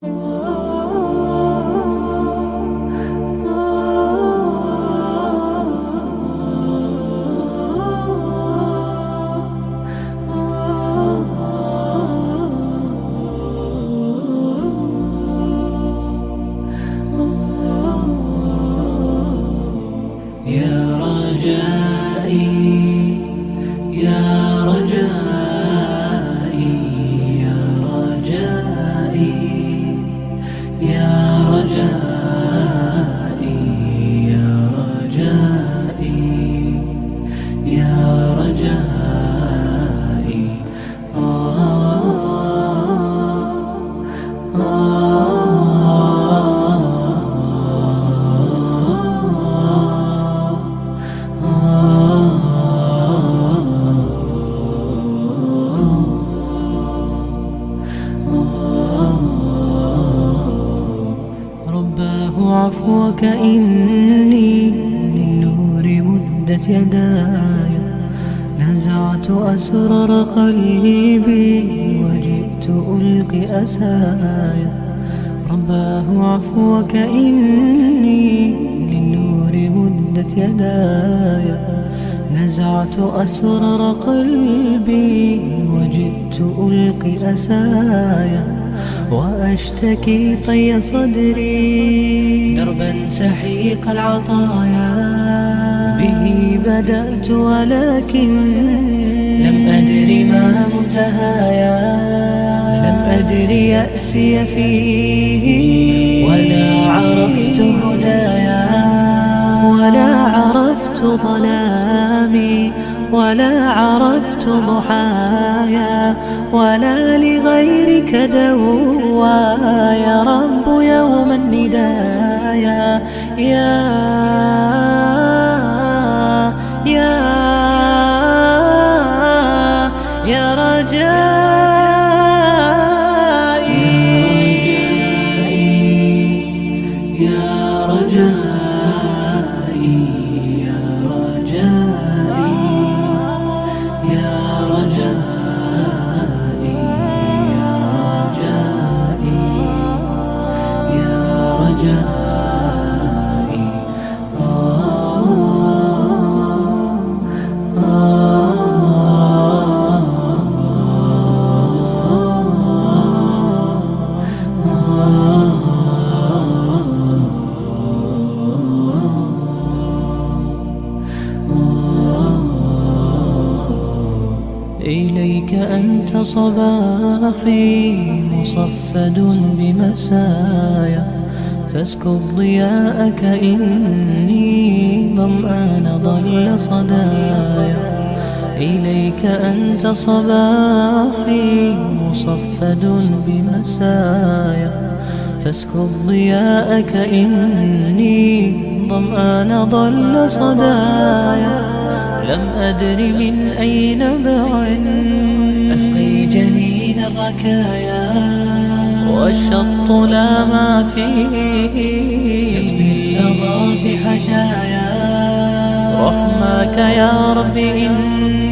يا رجائي يا رجائي يا رجائي يا رجائي يا رجائي يا رجائي رباه عفوك إني للنور مدت يداي، نزعت أسرار قلبي وجئت ألقي أساي. رباه عفوك إني للنور مدت يداي، نزعت أسرار قلبي وجئت ألقي أساي. وأشتكي طي صدري دربا سحيق العطايا، به بدأت ولكن لم أدر ما منتهايا. لم أدر يأسي فيه ولا عرفت هدايا، ولا عرفت ظلامي ولا عرفت ضحايا، ولا لغيرك دوايا. رب يوم الندايا يا رجائي يا رجائي يا رجائي يا رجائي يا رجائي يا رجائي إليك أنت صباحي مصفد بمسايا، فاسكب ضياءك إني ظمآن ضل صدايا. إليك أنت صباحي مصفد بمسايا، فاسكب ضياءك إني ظمآن ضل صدايا. لم أدر من أي نبع أسقي جنين الركايا، والشط لا ما فيه يطفي اللظى في حشايا. رحماك يا رب إن